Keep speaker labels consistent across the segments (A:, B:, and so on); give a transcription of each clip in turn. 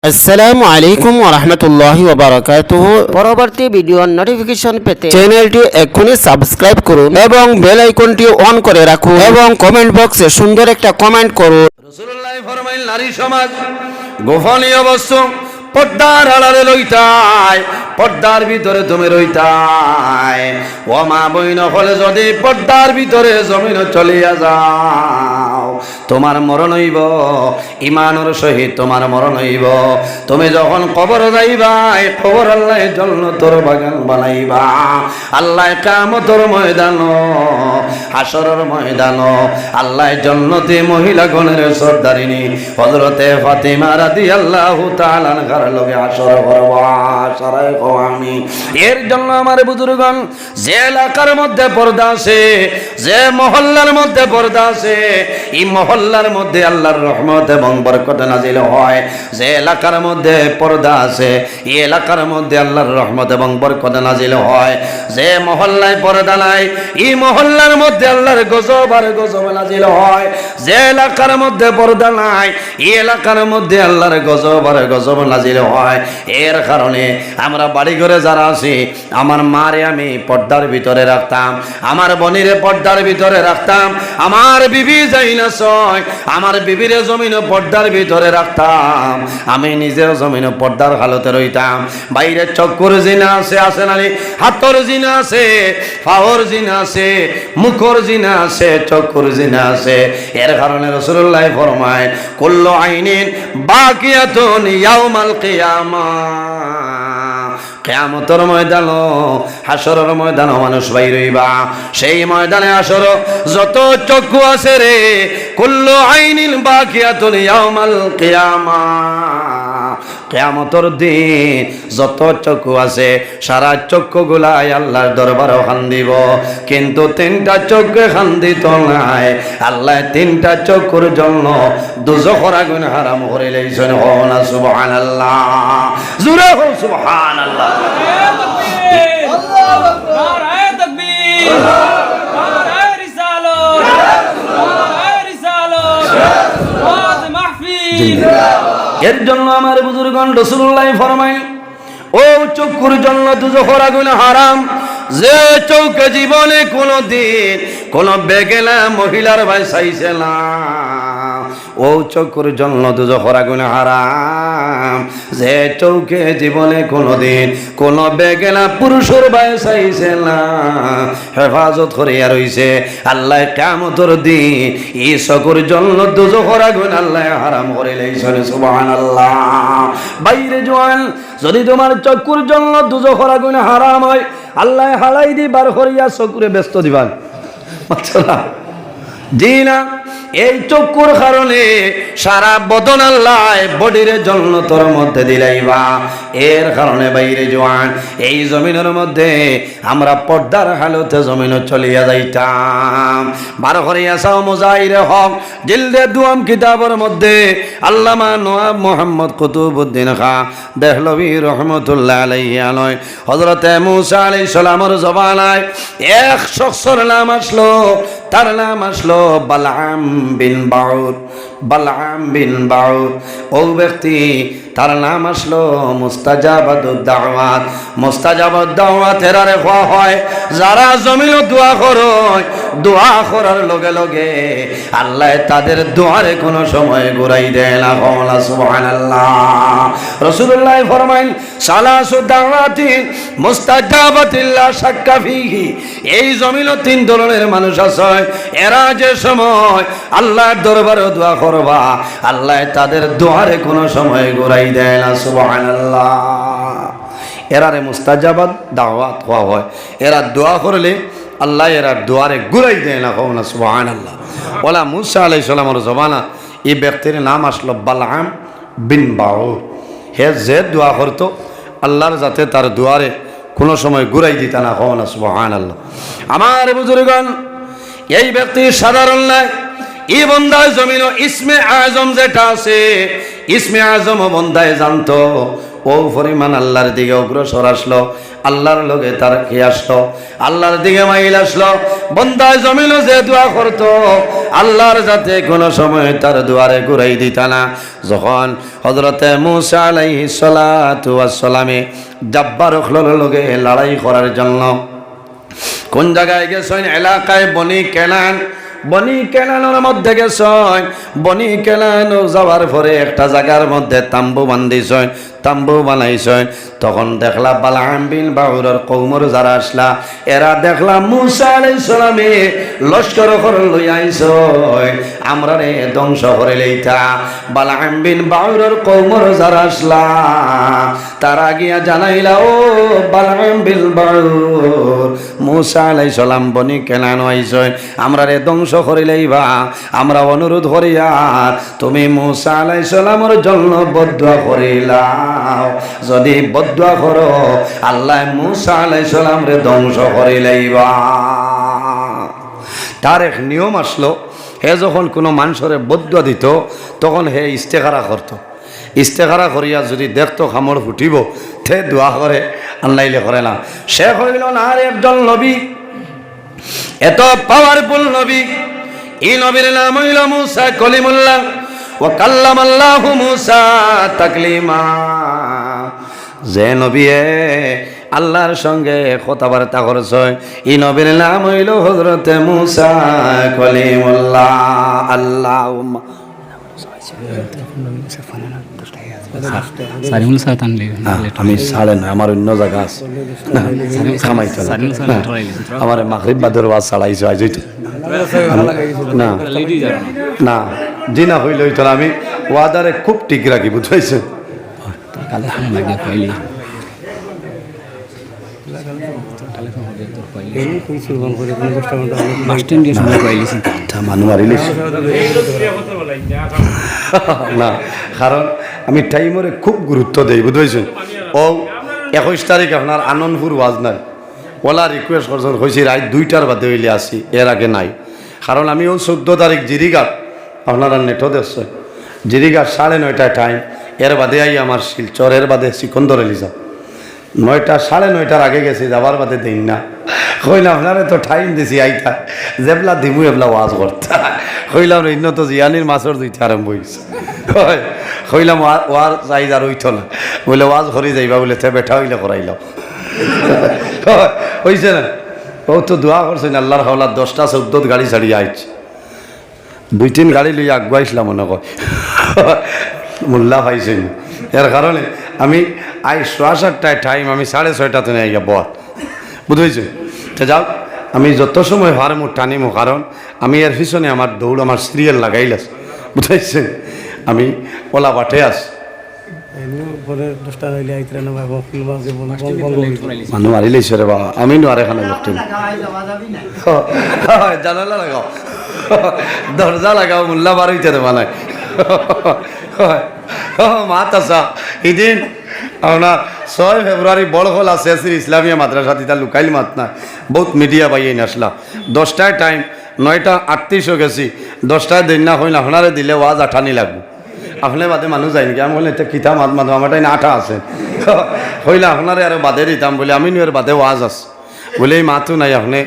A: আসসালামু আলাইকুম ওয়া রাহমাতুল্লাহি ওয়া বারাকাতুহু। পরবর্তী ভিডিওর নোটিফিকেশন পেতে চ্যানেলটি এখনই সাবস্ক্রাইব করুন এবং বেল আইকনটি অন করে রাখুন এবং কমেন্ট বক্সে সুন্দর একটা কমেন্ট করুন।
B: রাসূলুল্লাহ ফরমাইল নারী সমাজ গোপনীয় বস্তু পর্দার আড়ালে লইতায়, পর্দার ভিতরে তুমি রইতায়। ও মা বইন হলে যদি পর্দার ভিতরে জমিন চলিয়া যাও, তোমার মরণ হইব, ইমানের সহিত তোমার মরণ হইব। তুমি যখন কবর যাইবা, কবর আল্লাহ জান্নাতের বাগান বানাইবা। আল্লাহ কিয়ামতের ময়দান, হাসরের ময়দান আল্লাহ জান্নাতি মহিলা গণের সর্দারিনী হযরতে ফাতিমা রাদিয়াল্লাহু তাআলা আনহার লগে হাসর করবা। সারাই আমি এর জন্য আমার বুজুর্গণ, যে এলাকার মধ্যে পর্দা আছে, যে মহল্লার মধ্যে পর্দা আছে, এই মহল্লার মধ্যে আল্লাহর রহমত এবং বরকত নাজিল হয়। যে এলাকার মধ্যে পর্দা আছে, এই এলাকার মধ্যে আল্লাহর রহমত এবং বরকত নাজিল হয়। যে মহল্লায় পর্দা নাই, এই মহল্লার মধ্যে আল্লাহর গজব আর গজব নাজিল হয়। যে এলাকার মধ্যে পর্দা নাই, এই এলাকার মধ্যে আল্লাহর গজব আর গজব নাজিল হয়। এর কারণে আমরা বাড়ি ঘরে যারা আছি, আমার মারে আমি পর্দার ভিতরে রাখতাম, আমার বোনের পর্দার ভিতরে রাখতাম, আমার বিবি যাই না ছয়, আমার বিবির জমিন পর্দার ভিতরে রাখতাম, আমি নিজের জমিন পর্দার হালতে রইতাম। বাইরে চক্কর জিনা আছে, আছে না? হাতর জিনা আছে, পাওয়ার জিনা আছে, মুখর জিনা আছে, চক্কর জিনা আছে। এর কারণে রাসূলুল্লাহ ফরমায় কুল্লু আইনিন বাকিয়াতুন ইয়াউমাল কিয়ামাহ। কিয়ামতের ময়দান, হাসরের ময়দান মানুষ বাইর হইবা। সেই ময়দানে হাসর যত চক্ষু আছে রে, কুল্লু আইনিন বাকিয়াতুন ইয়াউমাল কিয়ামাহ। কিয়ামতের দিন যত চক্ষু আছে, সারা চক্ষুগুলাই আল্লাহর দরবারে খান দিব, কিন্তু তিনটা চক্ষু খান দিত নাই। আল্লাহ তিনটা চক্ষুর জন্য দুজখের আগুন হারাম করে লইছেন। হো না সুবহানাল্লাহ, জোরে হো সুবহানাল্লাহ। এর জন্য আমার বুজুর্গণ রাসূলুল্লাহ ফরমায়, ও চক্ষুর জন্য দুজখের আগুন হারাম। যে চৌকে জীবনে কোনদিন কোন বেগেলা মহিলার ভাই চাইছে না, ও চক্ষুর জন্য দুজখের আগুন হারাম। যে চৌকে জীবনে কোনদিন কোন বেগেলা পুরুষের ভাই চাইছে না, হেফাজত করিয়া রইছে। আল্লাহ কিয়ামতের দিন এই চকুর জন্য দুজখের আগুন আল্লাহ হারাম করে লইছেন। সুবহানাল্লাহ। বাইরে জোয়ান, যদি তোমার চক্ষুর জন্য দুজখের আগুন হারাম হয়, আল্লাহ হালাই দি বার করিয়া চকুরে ব্যস্ত দিবান। জি না, এই চক্ষুর কারণে সারা বদন আল্লাহ বডির জন্য তোর মধ্যে দিলাইবা। এর কারণে বাইরে জোয়ান, এই জমিনের মধ্যে আমরা পর্দার হালতে জমিন চলিয়া যাইতাম। বার করিয়া চাও মুজাহিরে হক জিলদে দুয়াম কিতাবের মধ্যে আল্লামা নওয়াব মোহাম্মদ কুতুবউদ্দিন খাঁ দেহলভী রহমতুল্লাহ আলাইহি আলয় হযরতে মুসা আলাইহিস সালামের জবানায় এক শখসর নাম আসলো, তার নাম আসলো বালআম বিন বাউর। বালআম বিন বাউর ও ব্যক্তি, তার নাম আসলো মুস্তাজাবাতুদ দাওয়াত। মুস্তাজাবাতুদ দাওয়াত এরারে হওয়া হয় যারা জমিন দোয়া করয়, দোয়া করার লগে লগে আল্লাহ তাদের দোয়ারে কোনো সময় ঘুরাই দেয় না। সুবহানাল্লাহ। রাসূলুল্লাহ ফরমাইন সালাসু দাওয়াতিন মুস্তাজাবাতিন লা শাক্কা ফীহি। এই জমিন তিন ধরনের মানুষ আছে, এরা যে সময় আল্লাহর দরবারে দোয়া করবা, আল্লাহ তাদের দোয়ারে কোনো সময় ঘুরাই দেয় না। সুবহানাল্লাহ। এরারে মুস্তাজাবাত দাওয়াত হওয়া হয়, এরা দোয়া করলে আল্লাহ এরা দোয়ারে ঘুরাই দেয় না। কও না সুবহানাল্লাহ। ওলা মুসা আলাইহিস সালামের জমানা এই ব্যক্তির নাম আসলো বালআম বিন বাউর। হে যে দোয়া করতো আল্লাহর যাতে তার দোয়ারে কোনো সময় ঘুরাই দিত না। কও না সুবহানাল্লাহ। আমার বুজুর্গণ, এই ব্যক্তি সাধারণ নয়, এই বন্দায় জমিন ইসমে আজম যেটা আছে, ইসমে আজম বন্দায় জানতো। ও পরিমাণ আল্লাহর দিকে অগ্রসর আসলো, আল্লাহর লগে তার কি আসলো, আল্লাহর দিকে মাইল আসলো। বন্দায় জমিন যে দোয়া করতো, আল্লাহর যাতে কোনো সময় তার দুয়ারে ঘুরাই দিত না। যখন হযরতে মূসা আলাইহিস সালাতু ওয়াস সালামে জাব্বার রখলর লগে লড়াই করার জন্য কোন জায়গায় গেছেন, এলাকায় বনি কেনান, বনি কেনানের মধ্যে গেছেন। বনি কেনান যাওয়ার পরে একটা জায়গার মধ্যে তাম্বু বান্ধিছেন, তাম্বু বানাইছেন। তখন দেখলা বালাম বিন বাউরের কওমের যারা আসলা, এরা দেখলা মূসা আলাইহিস সালামে লস্কর করে লই আইছেন, আমরা রে ধ্বংস করে লইতা। বালাম বিন বাউরের কওমের যারা আসলা, তারা গিয়া জানাইলা, ও বালাম বিন বাউর, মূসা আলাইহিস সালাম বনি কেনান আইছেন, আমরা রে ধ্বংস করে লইবা। আমরা অনুরোধ করিয়া তুমি মূসা আলাইহিস সালামের জন্য বদদুয়া করিলাও। যদি বদদুয়া করো, আল্লাহ মূসা আলাইহিস সালাম রে ধ্বংস করে লইবা। তার এক নিয়ম আসলো, হে যখন কোনো মানুষরে বদদুয়া দিত, তখন হে ইস্তেখারা করত। ইস্তেখারা করিয়া যদি দেখতো খামড় ফুটিব, তে দোয়া করে, আল্লাইলে করে না। সে হইল না আর একজন নবী, এত পাওয়ারফুল নবী। এই নবীর নাম হইল মূসা কলিমুল্লাহ, ওয়া কাল্লামাল্লাহু মূসা তাকলিমা। যে নবী আল্লাহর সঙ্গে কথাবার্তা করছে, এই নবীর নাম হইল হযরতে মূসা কলিমুল্লাহ। আল্লাহুম্মা আমি সাড়ে না, আমার অন্য জায়গা আছে, আমার মাগরিব বাদের ওয়াজ ছাড়াইছো আজ না না জি না হইল হইতো না। আমি ওয়াদারে খুব ঠিক রাখি, বুঝাইছে। মানুষ মারিলিস না, কারণ আমি টাইমরে খুব গুরুত্ব দেই, বুঝেছেন। ও 21 তারিখ আপনার আনন্দপুর ওয়াজ নাই, ওলা রিকোয়েস্ট করছেন, হয়েছি রাত 2টার বাদে হইলে আসি, এর আগে নাই। কারণ আমি ও 14 তারিখ জিরিঘাট, আপনারা নেটও দেখছে, জিরিঘাট 9:30 টাইম, এর বাদে আই আমার শিলচর, এর বাদে সিকন্দর এলিজা 9টা 9:30 আগে গেছি, যাবার বাদে দিন না। কইলাম আপনারে তো টাইম দিছি আইতা, যেবলা দিমু এবলা ওয়াজ করতা। কইলাম ইন্ন তো জিয়ানির মাছর দুইটা আরম্ভ হয়েছে। কইলাম ওয়ার চাইজ আর উইথ না, বলে ওয়াজ করি যাইবা, বলে তে বেঠা হইলে করাইলাম। হয়েছে না, ও তো দোয়া করছেন আল্লাহর হাওলা। 10টা 14 গাড়ি ছাড়িয়ে আইছে, 2-3 গাড়ি লইয়া আগুয়াইছিলাম মনে কয়, মোল্লা পাইছেন। এর কারণে আমি আই 7:30 টাইম, আমি 6:30 নিয়ে গিয়া বল, বুঝেছে। তো যাও, আমি যত সময় হারমু টানিমু, কারণ আমি এর পিছনে আমার দৌড়, আমার সিরিয়াল লাগাইলাস, বুঝাইছেন। আমি ওলা বাটে আস মানুষ মারিলেছে রে বাবা, আমি নোয়ার এখানে লোকটি জানালা লাগাও, দরজা লাগাও, মোল্লা বার হইতে দেবা নাই। মাত আসা এদিন আপনার 6 ফেব্রুয়ারি বড় হল আছে ইসলামিয়া মাদ্রাসা, দিতা লুকাইল মাত না, বহুত মিডিয়া পাইয়ে আসলা। 10টায় টাইম, 9:38 গেছি, 10টায় দিন না হইলে আপনারে দিলে ওয়াজ 8 লাগবে। আপনি বাদে মানুষ যাই নাকি? আমি বললাম এটা কিতা মাত মাত, আমার টাইম 8 আছে, হইলে আপনারে আরো বাদে দিতাম। বলে আমি এর বাদে ওয়াজ আছে, বলে এই মাতো নাই, আপনি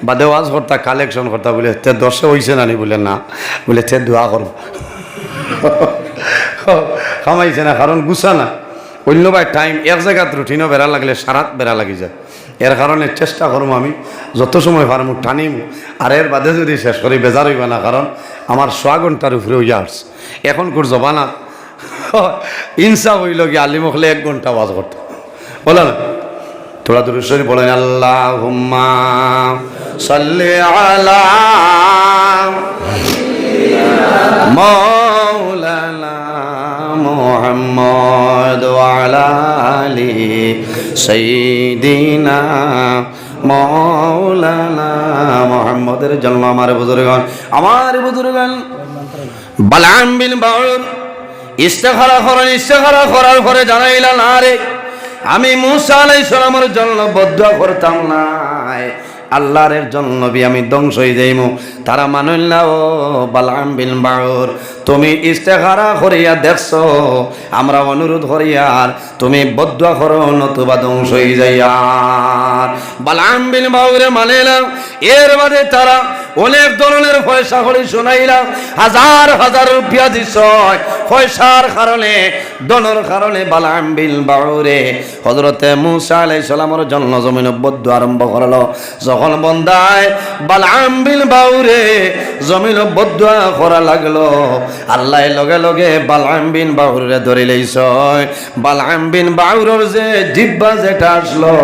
B: বাদে ওয়াজ করতা, কালেকশন করতা। বলে তে 10 হয়েছে নানি? বলে না। বলে তে দোয়া করব, খামাইছে না, কারণ গুছা না। অন্য ভাই টাইম এক জায়গাত রুটিনও বেড়া লাগলে সারাত বেড়া লাগি যায়। এর কারণে চেষ্টা করবো আমি যত সময় পারমু টানিমু, আর এর বাদে যদি শেষ করি বেজার হইবে না, কারণ আমার 6 ঘন্টার উপরে হইয়া আসছে। এখনকার জবানাত ইনসাফ হইল কি আলিমখলে 1 ঘন্টা ওয়াজ করতে বলে না। তোরা দুরূদ শরীফ বলেন, আল্লাহুম্মা সাল্লি আলা মাওলানা মুহাম্মদ ওয়া আলা আলি সাইয়্যিদিনা মাওলানা মুহাম্মদের জন্য আমার বুজুর্গগণ বালাম বিন বাউর ইস্তেখারা করার পরে জানাইলা, না রে আমি মূসা আলাইহিস সালামের জন্য বদদুয়া করতাম না, আল্লাহর একজন নবী আমি ধ্বংস হয়ে যাইমু। তারা মানল না ও বালাম বিন বাউর, তুমি ইস্তেখারা করিয়া দেখছো, আমরা অনুরোধ করিয়ার তুমি বদুয়া করো নতুবা ধ্বংস হয়ে যাইয়ার। বালাম বিন বাউরে মানে না। এর বাদে তারা অনেক ধরনের পয়সা করে শোনাইলাম, হাজার হাজার রুপিয়া দিছ পয়সার কারণে, দনের কারণে বালাম বিন বাউরে হযরতে মূসা আলাইহিস সালামের জন্য জমিন বদ্ধ আরম্ভ করলো। যখন বন্দায় বালাম বিন বাউরে জমিন বদ্ধ করা লাগলো, আল্লাহ লগে লগে বালাম বিন বাউরে ধরে লইছ। বালাম বিন বাউরের যে জিহ্বা যেটা আসলো,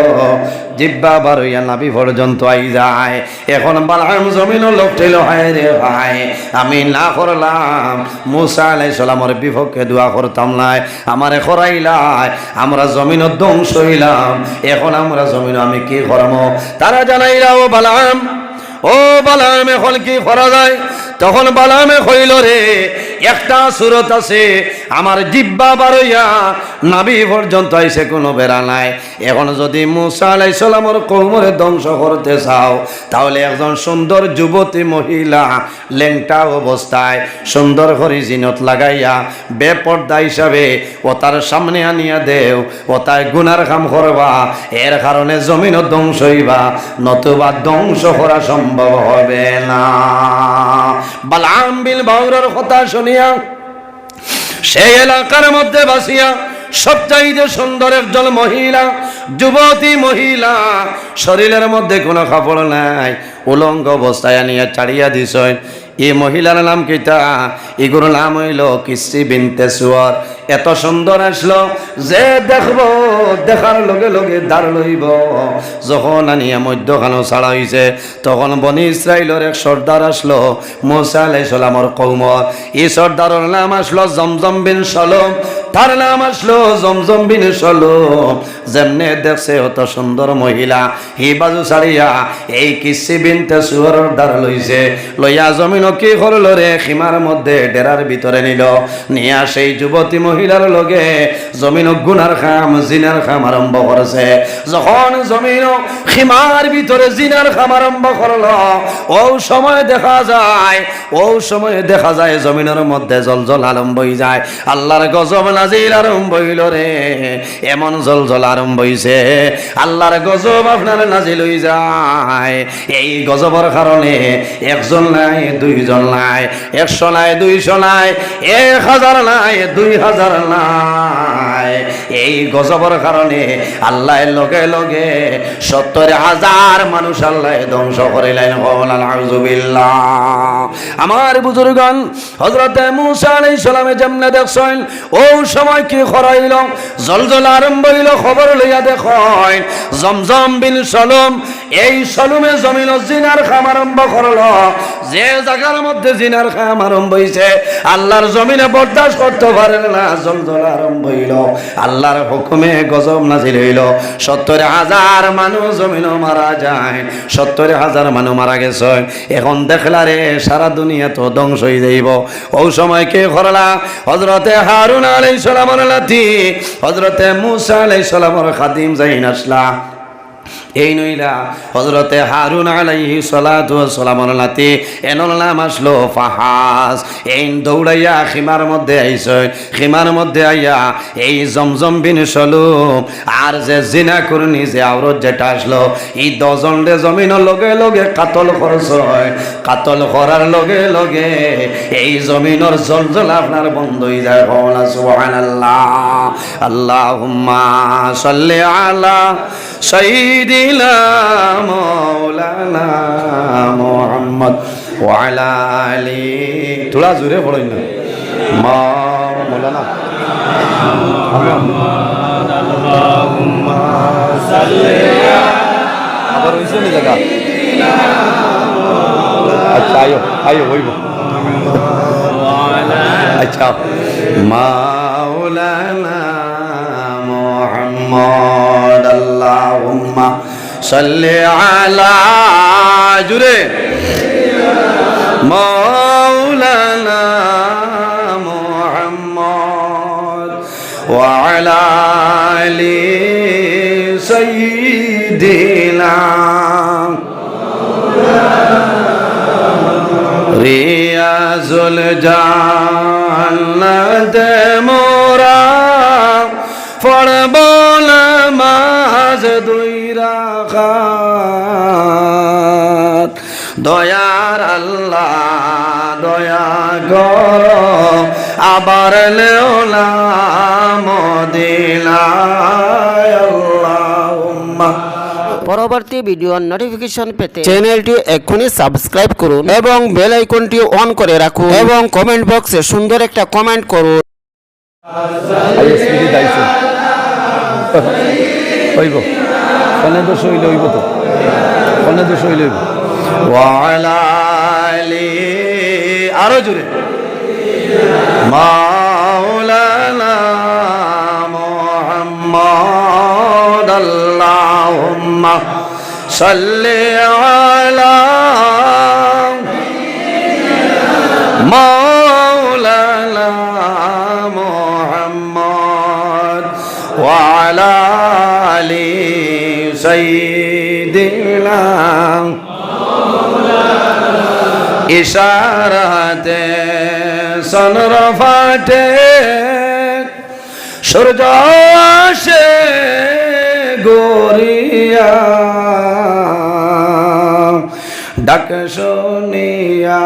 B: জিহ্বা বারইয়া নাভি পর্যন্ত আই যায়। এখন বালাম জমিন লোকটিল হায় রে ভাই, আমি না করলাম মূসা আলাইহিস সালামের বিপক্ষে দোয়া করতাম না, আমারে করাইলাই, আমরা জমিন ধ্বংস হইলাম, এখন আমরা জমিন আমি কি করব? তারা জানাইলা ও বালাম, ও বালাম এখন কি করা যায়? তখন বালামে কইল রে, একটা সুরত আছে, আমার জিহ্বা বারইয়া নাভি পর্যন্ত আইছে, কোনো বেড়া নাই। এখন যদি মূসা আলাইহিস সালামের কওমরে ধ্বংস করতে চাও, তাহলে একজন সুন্দর যুবতী মহিলা লেংটা অবস্থায় সুন্দর করে জিনত লাগাইয়া বেপর্দা হিসাবে ও তার সামনে আনিয়া দেও, ও তাই গুনার কাম করবা, এর কারণে জমিন ধ্বংস হইবা, নতুবা ধ্বংস করা সম্ভব হবে না। বালাম বিন বাউরের কথা শুনিয়া সেই এলাকার মধ্যে বাসিয়া সবচাইতে সুন্দর একজন মহিলা, যুবতী মহিলা, শরীরের মধ্যে কোনো কাপড় নাই, উলঙ্গ অবস্থায় আনিয়া ছাড়িয়া দিছ। এই মহিলার নাম কিতা? এগুর নাম হইল কিসি বিনতে সুয়ার। এত সুন্দর আসলো যে দেখবো, দেখার লগে লগে দাঁড় লইব। যখন আনিয়া মধ্যখানো ছাড়া হইছে, তখন বনি ইসরাইলের এক সর্দার আসলো মূসা আলাইহিস সালামের কওমর। এই সর্দারের নাম আসলো জমজম বিন সলম, তার নাম আসলো জমজম বিন সলম। যেমনে দেখছে অত সুন্দর মহিলা, হি বাজু ছাড়িয়া এই কিসি বিনতে সুয়ারের দাঁড় লইছে, লইয়া জমিন কি করলো রে, খিমার মধ্যে ডেরার ভিতরে নিল, নিয়া সেই যুবতী মহিলার লগে জমিন গুনার খাম, জিনার খাম আরম্ভ করেছে। যখন জমিন খিমার ভিতরে জিনার খাম আরম্ভ করলো, ও সময় দেখা যায় জমিনের মধ্যে জলজল আরম্ভ হয়ে যায়। আল্লাহর গজব নাজিল আরম্ভ হইল রে, এমন জলজল আরম্ভ হইছে, আল্লাহর গজব আপনার নাজিল হয়ে যায়। এই গজবের কারণে একজন নাই, দুইজন নাই, 100 নাই, 200 নাই, 1000 নাই, 2000 নাই। এই গজবের কারণে আল্লাহ লগে লগে 70,000 মানুষ আল্লাহ ধ্বংস করিলেন। আউযুবিল্লাহ। আমার বুজুর্গণ, হযরতে মূসা আলাইহিস সালামে যেমনে দেখছেন, ও সময় কি করাইল, জলজল আরম্ভ হইল। খবর লইয়া দেখেন জমজম বিন সলম, এই সলমে জমিন জিনার খাম আরম্ভ করলো। যে জায়গার মধ্যে জিনার খাম আরম্ভ হইছে, আল্লাহর জমিনে বরদাস্ত করতে পারেন না, জলজল আরম্ভ হইল। আল্লাহর হুকুমে গজব নাজিল হইল। 70,000 মানুষ জমিন মারা যায়, 70,000 মানুষ মারা গেছে। এখন দেখলা রে সারা দুনিয়া তো ধ্বংস হয়ে যাইব। ওই সময় কে করলা? হযরতে হারুন আলাইহিস সালামের লাতি, হযরতে মূসা আলাইহিস সালামের খাদিম যাইন আসলা। এই নইলা হযরতে হারুন আলাইহিস সালাতু ওয়াস সালামের লাতি, এনর নাম আসলো ফাহাস। এই দৌড়াইয়া খিমার মধ্যে আইছে, খিমার মধ্যে আইয়া এই জমজম বিন সলুম আর যে জিনা করনি যে আওরত যেটা আসলো, এই 10 জনরে জমিনের লগে লগে কাতল খরচ হয়। কাতল করার লগে লগে এই জমিনের জলজল আপনার বন্ধ হয়ে যায়। সুবহানাল্লাহ। আল্লাহুম্মা সাল্লি আলা সাইয়্যিদিনা মাওলানা মুহাম্মদ ওয়া আলা আলি। থোড়া জোরে পড়ুন না, মাওলানা আল্লাহুম্মা সাল্লি আবার হইছে নি জায়গা। আচ্ছা আয়ো হইব। আচ্ছা, মাওলানা মুহাম্মদ আল্লাহুম্মা সাল্লি আলা জুরে মাওলানা মুহাম্মদ ওয়া আলা আলি সাইয়্যিদিনা রিয়াজুল জান্নাতে মোরা পড়ব নামাজ দুই রাকাত দয়ার আল্লাহ দয়া করো আবার লেওলা মদিনায় আল্লাহুম্মা।
A: পরবর্তী ভিডিওর নোটিফিকেশন পেতে চ্যানেলটি এক্ষুনি সাবস্ক্রাইব করুন এবং বেল আইকনটি অন করে রাখুন এবং কমেন্ট বক্সে সুন্দর একটা কমেন্ট করুন।
B: হইব কনে দোষ হইলে হইব তো কনে দোষ হইলে হইব ওয়ালালি আরো জোরে মাওলানা মুহাম্মদ আল্লাহুম্মা সাল্লি আলা মাওলানা মুহাম্মদ ওয়া আলা আলি সাইয়্যিদিনা ইশারাতে সনরফাটে সূর্য আসে গরিয়া ডাক শুনিয়া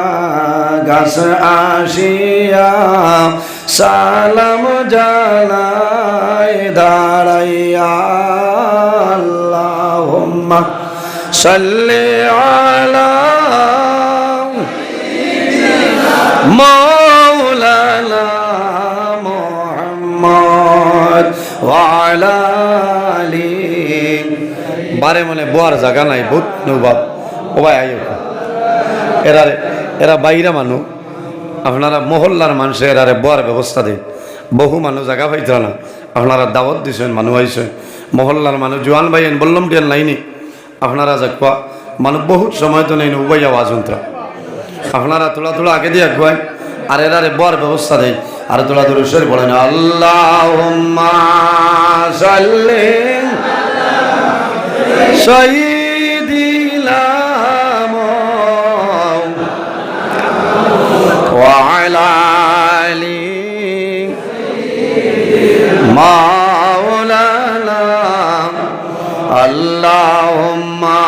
B: গাছ আসিয়া সালাম জানাই দাঁড়াইয়া আল্লাহুম্মা সাল্লি আলা মাওলানা মুহাম্মদ ওয়া আলা আলি বারে মনে বোয়ার জায়গা নাই বহুত নবাব ও ভাই আইও এরা বাইরা মানুষ আপনারা মহল্লার মানুষের এরারে বোয়ার ব্যবস্থা দিন বহু মানুষ জায়গা পাইত না আপনারা দাওয়াত দিছেন মানুষ আইসেন মহল্লার মানুষ জোয়ান ভাইয়েন বললাম টেন লাইনি আপনারা যাক মানুষ বহুত সময় তো নেই উবাই আওয়াজ উন্তরা আপনারা তোলা তোলা আগে দিয়ে আগুয়ায় আর এরারে বর ব্যবস্থা দেয় আর তোলা তোলা ঈশ্বর বলেন আল্লাহুম্মা সাল্লি সাইয়্যিদিনা ওয়া আলা আলি মাওলানা আল্লাহুম্মা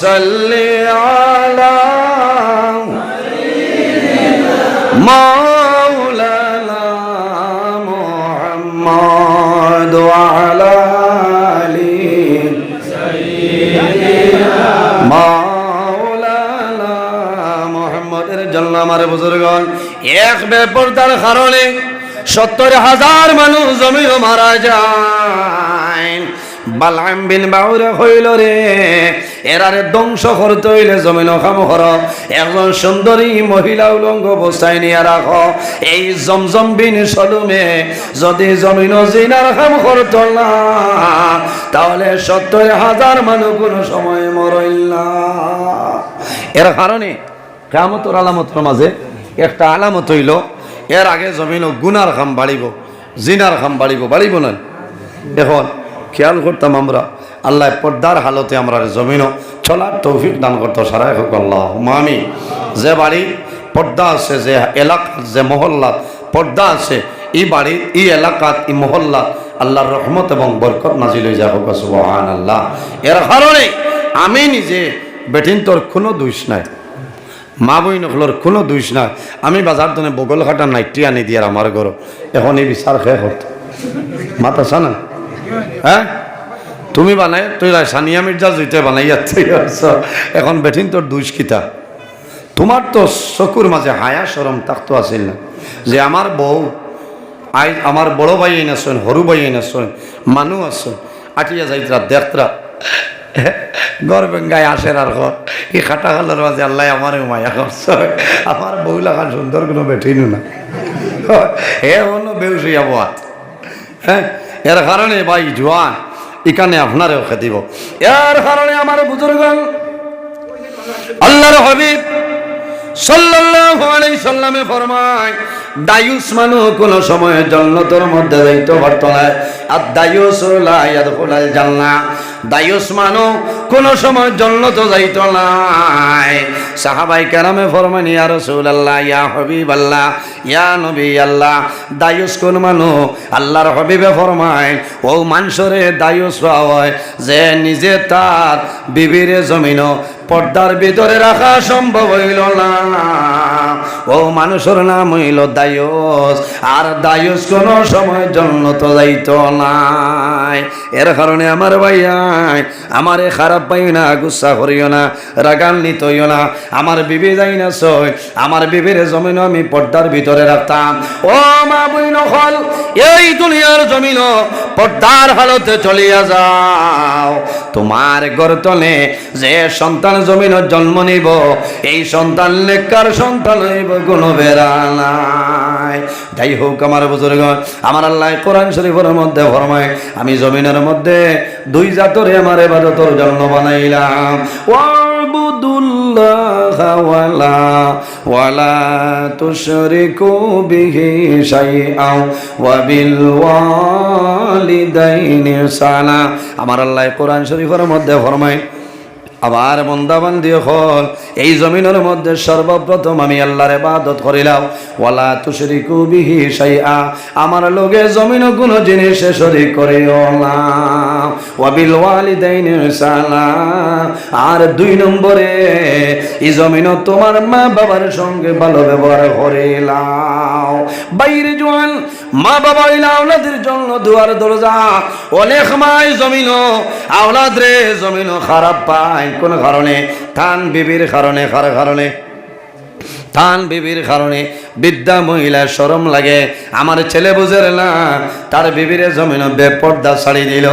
B: সাল্লি আলা মাওলানা মুহাম্মদ ওয়া আলা আলি সাইয়্যিদিনা মাওলানা মুহাম্মদের জন্য আমার বুজুর্গগণ এক বেপরদার কারণে ৭০,০০০ মানুষ জমিও মারা যায় বালাম বিন বাউরে হইল রে এরারে ধ্বংস করতে হইলে জমিন খাম কর একজন সুন্দরী মহিলা উলঙ্গ অবস্থায় নিয়ে রাখ এই জমজম বিন সলুমে যদি জমিন জিনার খাম করত না তাহলে ৭০,০০০ মানুষ কোনো সময় মরইল না। এর কারণে কিয়ামতের আলামতের মাঝে একটা আলামত হইল এর আগে জমিন গুনার খাম বাড়িব জিনার খাম বাড়িব না। এখন খেয়াল করতাম আমরা আল্লাহ পর্দার হালতে আমরা জমিনও চলার তৌফিক দান করতো সারাই হোক আল্লাহ আমি যে বাড়ি পর্দা আছে যে এলাকার যে মহল্লাত পর্দা আছে এই বাড়ির এই এলাকাত এই মহল্লাত আল্লাহর রহমত এবং বরকত নাজিল হয়ে যায় হোক সুবহানাল্লাহ। এর কারণে আমি নিজে বেটিন তোর কোনো দোষ নাই মা বই নকলোর কোনো দোষ নাই আমি বাজার দনে বগল খাটা নাইটি আনি দিয়ে আমার ঘর এখন এই বিচার খেয়ে করতো মাতা সানা হ্যাঁ তুমি বানাই তুই সানিয়া মির্জা জুইতে বানাই যাচ্ছে এখন বেঠিন তোর দুষ্কিতা তোমার তো চকুর মাঝে হায়া সরম থাকতো আসিল না যে আমার বউ আই আমার বড় ভাই এনেছেন সরু ভাই এনেছেন মানুষ আছেন আটিয়া যাইতরা দেখতরা গড় বেঙ্গায় আসেন আর ঘর এই খাটা খালার মাঝে আল্লাহ আমার মায়া করছে আমার বউ লাগান সুন্দর কোনো বেঠিনু না হে অন্য বেউসি আবহাওয়া হ্যাঁ এর কারণে ভাই জোয়ান এখানে আপনারেও খেদিব এর কারণে আমার বুজুর্গগণ আল্লাহর হাবিব সাল্লাল্লাহু আলাইহি সাল্লামে ফরমায় দায়ুস মানুষ কোন সময় জান্নাতের মধ্যে যাইতে পারত না আর দায়ুস লা ইয়াদখুলাল জান্নাহ দায়ুস মানো কোন সময় জন্য তো যাইত নাই। সাহাবাই কেরামে ফরমান ইয়া রাসূলুল্লাহ, ইয়া হাবিবাল্লাহ, ইয়া নবী আল্লাহ, দায়ুস কোন মানো? আল্লাহর হাবিবে ফরমায় ও মানুষরে দায়ুস হয় যে নিজে তার বিবির জমিন পর্দার ভিতরে রাখা সম্ভব হইল না, ও মানুষের নাম হইল দায়ুস। আর দায়ুস কোন সময় জন্য তো যাইত নাই। এর কারণে আমার ভাইয়াই আমারে খারাপ পাইও না, গুসা করিও না, রাগান্বিত হইও না। আমার বিবি যাই না সই, আমার বিবির জমিন আমি পর্দার ভিতরে রাখতাম। ও মা বইন হল, এই দুনিয়ার জমিন পর্দার হালতে চলিয়া যাও। তোমার গর্তনে যে সন্তান জমিন জন্ম নিব, এই সন্তান নেককার সন্তান হইব, কোনো বেড়া নাই। যাই হোক আমার বুজুর্গ, আমার আল্লাহ কোরআন শরীফের মধ্যে ফরমায় আমি জমিনের মধ্যে দুই জাতরে আমার ইবাদতের জন্য বানাইলাম। ওয়াবুদুল্লাহ ওয়ালা তুশরিকু বিহি শাইআন ওয়া বিল ওয়ালিদাইনি ইহসানা। আমার আল্লাহ কোরআন শরীফের মধ্যে ফরমায় আবার বন্দাবান্দি হল এই জমিনের মধ্যে সর্বপ্রথম আমি আল্লাহর ইবাদত করিলাম। ওয়ালা তুশরিকু বিহি শাইআ, আমার লগে জমিন কোনো জিনিসে শরীক করিও না। ওয়া বিল ওয়ালিদাইনি ইহসানা, আর দুই নম্বরে এই জমিন তোমার মা বাবার সঙ্গে ভালো ব্যবহার করিলাম। বাইরে জোয়ান মা বাবা হইলা আওলাদের জন্য দুয়ার দরজা। অনেক মাই জমিন আওলাদ রে জমিন খারাপ পায় কোন কারণে? থান বিবির কারণে। কার কারণে? থান বিবির কারণে। বৃদ্ধা মহিলা শরম লাগে, আমার ছেলে বুঝের না তার বিবির জমিন বেপর্দা ছাড়ি দিল।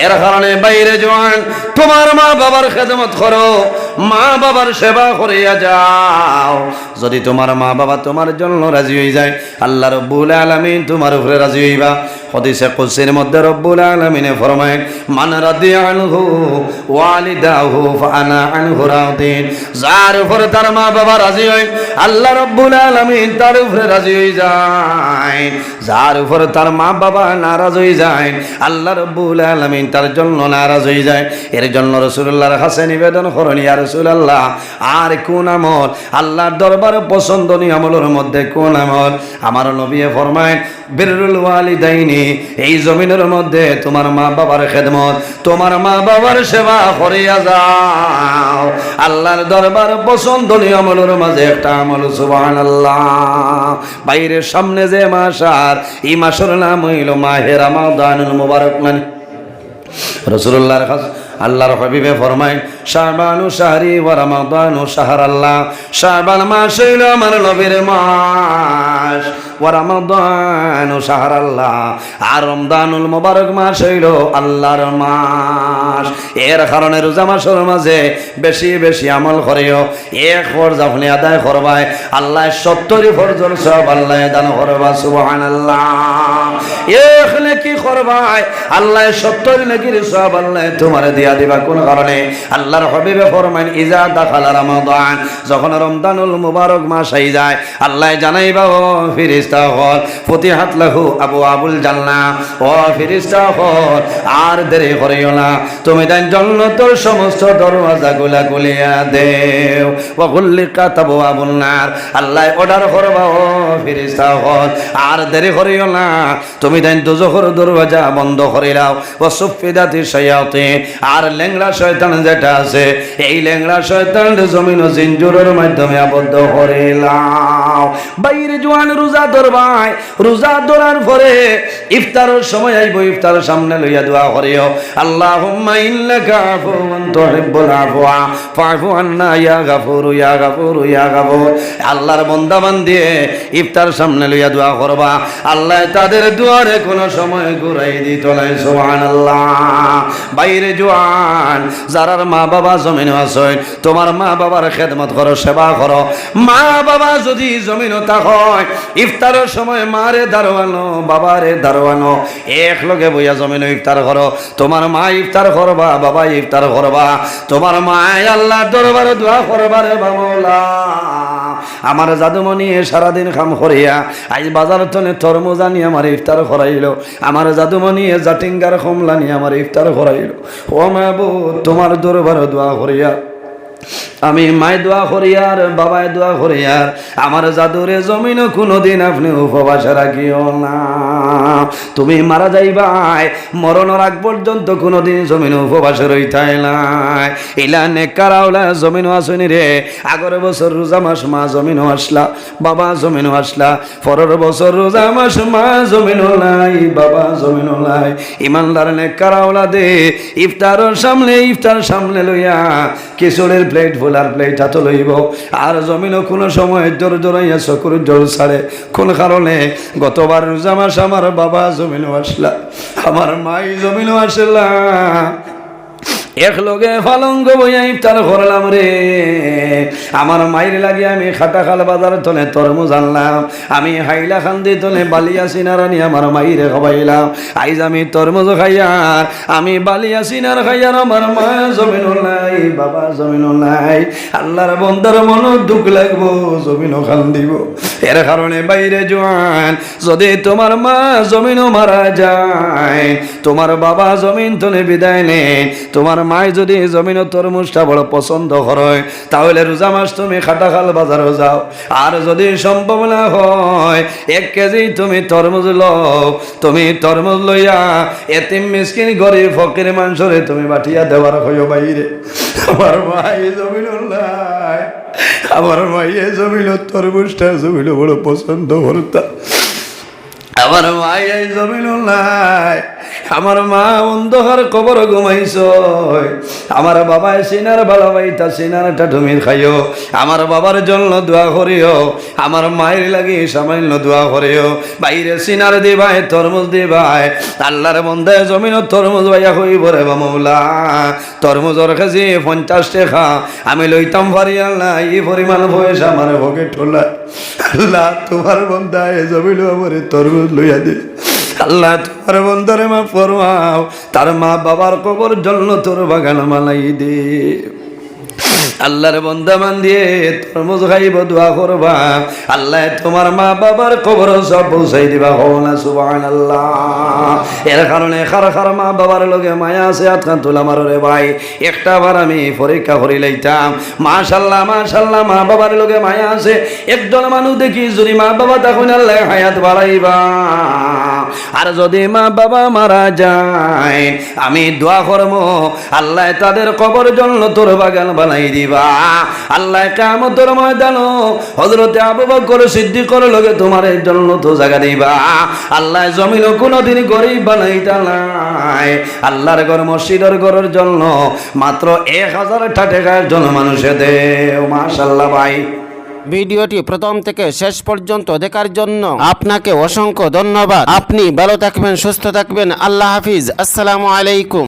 B: এর কারণে বাইরে জোয়ান তোমার মা বাবার খেদমত করো, মা বাবার সেবা করিয়া যাও। যদি তোমার মা বাবা তোমার জন্য রাজি হয়ে যায়, আল্লাহ রব্বুল আলামিন তোমার উপরে রাজি হইবা। হাদিসে কুদসির মধ্যে রব্বুল আলামিনে ফরমায় মান রাদিয়া আনহু ওয়ালিদাহু ফাআনা আনহু রাদিন। যার উপরে তার মা বাবা রাজি হয়, আল্লাহ রব্বুল আলামিন তার উপরে রাজি হয়ে যায়। যার উপরে তার মা বাবা নারাজ হয়ে যায়, আল্লাহ রব্বুল আলামিন তার জন্য নারাজ হয়ে যায়। এর জন্য রাসূলুল্লাহর কাছে নিবেদন করেন, ইয়া রাসূলুল্লাহ, আর কোন আমল আল্লাহর দরবারে পছন্দনীয় আমলের মধ্যে কোন আমল? আমার নবী ফরমায় বিররুল ওয়ালিদাইনি, এই জমিনের মধ্যে তোমার মা বাবার খেদমত, তোমার মা বাবার সেবা করিয়া যাও। আল্লাহর দরবার পছন্দনীয় আমলের মাঝে একটা আমল, সুবহানাল্লাহ। বাইরের সামনে যে মাস, আর এই মাসের নাম হইল মাহে রমাদানুল মুবারক। মানে রাসূলুল্লাহর কাছে আল্লাহর হাবিবে ফরমায় শাবানু শাহরি ওয়া রমাদানু শাহরাল্লাহ। শাবান মাস হইল আমার নবীর মাস, ওয়া রমাদানু শাহরাল্লাহ, আর রমজানুল মুবারক মাস হইল আল্লাহর মাস। এর কারণে রোজা মাসের মাঝে বেশি বেশি আমল করিও। এক ফরজ আপনি আদায় করবাই, আল্লাহ 70 ফরজের সওয়াব আল্লাহ দান করবা, সুবহানাল্লাহ। এক নেকি করবাই, আল্লাহ 70 নেকির সওয়াব আল্লাহ তোমারে দিয়া দিবা। কোন কারণে? আল্লাহর হাবিবে ফরমান ইজা দাখালা রমাদান, যখন রমজানুল মুবারক মাস আই যায়, আল্লাহ জানাইবা ও ফেরেশতা হল ফতিহাত লাহু আবওয়াবুল জান্নাহ, ও ফেরেশতা হল আর দেরি করিও না, তুমি দেন জান্নাতের সমস্ত দরওয়াজাগুলা খুলিয়া দেও। ওয়া গুল্লিকাত আবওয়াবুন নার, আল্লাহ অর্ডার করবা ও ফেরেশতা হল আর দেরি করিও না, তুমি দেন দোজখের দরওয়াজা বন্ধ করে দাও। ওয়া সুফিদাতিশ শায়াতিন, আর লেংড়া শয়তান যেটা আছে, এই লেংড়া শয়তান জমিন ও জিনজুরের মাধ্যমে আবদ্ধ করে লাও। বাইরে জোয়ান রোজা ধরবাই, রোজা ধরার পরে ইফতারের সময় আইব, ইফতারের সামনে লইয়া দোয়া করিও, আল্লাহুম্মা ইন্নাকা আফুউন তুহিব্বুল আফওয়া ফাফু আন্না ইয়া গাফুর ইয়া গাফুর ইয়া গাফুর। আল্লাহর বান্দা বান্দি ইফতার সামনে লইয়া দোয়া করবা, আল্লাহ তাদের দুয়ারে কোনো সময় ঘুরাই দিত না, সুবহানাল্লাহ। বাইরে জোয়ান যারার মা বাবা জমিনে আছে, তোমার মা বাবার খেদমত করো, সেবা করো। মা বাবা যদি জমিনও তা হয় ইফতারের সময় মারে দারোয়ানো বাবারে দারোয়ানো এক লগে বইয়া জমিনও ইফতার করো তোমার মা ইফতার করবা বাবা ইফতার করবা তোমার মা আল্লাহ দরবারে দোয়া করবারে বামলা আমার জাদুমণি সারাদিন কাম করিয়া আজ বাজার তনে তরমুজ আনি আমার ইফতার করাইল আমার জাদুমণি জাটিঙ্গার কমলা নিয়ে আমার ইফতার করাইল ও মাহবুব তোমার দরবারে দোয়া করিয়া আমি মায় দোয়া করি আর বাবায় দোয়া করি আর আমার জাদুরে জমিনও কোনোদিন আপনি উপবাস রাখিও না তুমি মারা যাইবাই মরণের আগ পর্যন্ত কোনোদিন জমিন উপবাস রইতাই নাই ইলা নেকারাওলা জমিনও আসনি রে আগের বছর রোজা মাস মা জমিনও আসলা বাবা জমিনও আসলা পরের বছর রোজা মাস মা জমিনও নাই বাবা জমিনও নাই ইমানদার নেকারাওলা দে ইফতার সামনে লইয়া কিশোরের প্লেট ফুলার প্লেট হাত লইব আর জমিনও কোনো সময় জোর জোরাইয়া চকুর জোর ছাড়ে কোন কারণে গতবার রোজা মাস আমার বাবা জমিনও আসলা আমার মাই জমিনও আসলা এক লগে ফালঙ্গ বইয়া ইফতার করলাম রে আমার মায়ের লাগে আমি খাটাখাল বাজার তলে তরমুজ আনলাম আমি হাইলা খান্দি তলে বালিয়া সিনারানি আমার মাইরে খাবাইলাম আইজ আমি তরমুজ খাইয়ার আমি বালিয়া সিনার খাইয়ার আমার মা জমিন নাই বাবা জমিন নাই আল্লাহর বন্দার মন দুঃখ লাগবো জমিনও খান দিব এর কারণে বাইরে জোয়ান যদি তোমার মা জমিনও মারা যায় তোমার বাবা জমিন তলে বিদায় নেন তোমার মাই যদি জমিন তরমুজটা বড় পছন্দ করে তাহলে রোজা মাস তুমি খাটাখাল বাজারে যাও আর যদি সম্ভব না হয় 1 কেজি তুমি তরমুজ লও তুমি তরমুজ লইয়া এতিম মিসকিন গরিব ফকির মানুষরে তুমি বাটিয়া দেওয়ার হইও বাইরে আমার মাই জমিন নাই আমার মাইয়ে জমিন তরমুজটা জমিন বড় পছন্দ করতা আমার মাই জমিন নাই আমার মা অন্ধকার কবর ঘুমাইছ আমার বাবায় সিনার ভালোবাইতা সিনারটা ঢুমির খাইও আমার বাবার জন্য দোয়া করিও আমার মায়ের লাগি সামান্য দোয়া করিও বাইরে সিনার দিবাই তরমুজ দিবাই আল্লাহর বন্দায় জমিন তরমুজ ভাইয়া হইব রে মামলা তরমুজর কেজি 50 টাকা আমি লইতাম পারি আল্লাহ এই পরিমাণ পয়সা আমার ভোগে ঠোলা আল্লাহ তোমার বন্দায় জমিন আমার তরমুজ লইয়া দে আল্লাহ তোমার বন্ধরে মা ফরমাও তার মা বাবার কবর জন্য তোর বাগান মালাই দে আল্লাহর বন্দা মান দিয়ে তরমুজ খাইব দোয়া করবা আল্লাহ তোমার মা বাবার কবর সব পৌঁছাই দিবা হও না সুবহানাল্লাহ এর কারণে খার মা বাবার লগে মায়া আছে আতখান তোলা মারো রে ভাই একটা বার আমি পরীক্ষা করি লইতাম মাশাআল্লাহ মাশাআল্লাহ মা বাবার লগে মায়া আছে একজন মানুষ দেখি যদি মা বাবা তখন আল্লাহ হায়াত বাড়াইবা আর যদি মা বাবা মারা যায় আমি দোয়া করবো আল্লাহ তাদের কবর জন্য তোর বাগান বানাই দিবা আল্লাহ কিয়ামতের ময়দানে হযরতে আবু বকর সিদ্দিকর লগে তোমার জন্য তো জায়গা দিবা আল্লাহ জমিনও কোনোদিন গরিব বানাইতা নাই আল্লাহর ঘর মসজিদের ঘরের জন্য মাত্র 1000 টাকা জন মানুষে দেও মাশাআল্লাহ ভাই
A: ভিডিওটি প্রথম থেকে শেষ পর্যন্ত দেখার জন্য আপনাকে অসংখ্য ধন্যবাদ। আপনি ভালো থাকবেন, সুস্থ থাকবেন। আল্লাহ হাফিজ। আসসালামু আলাইকুম।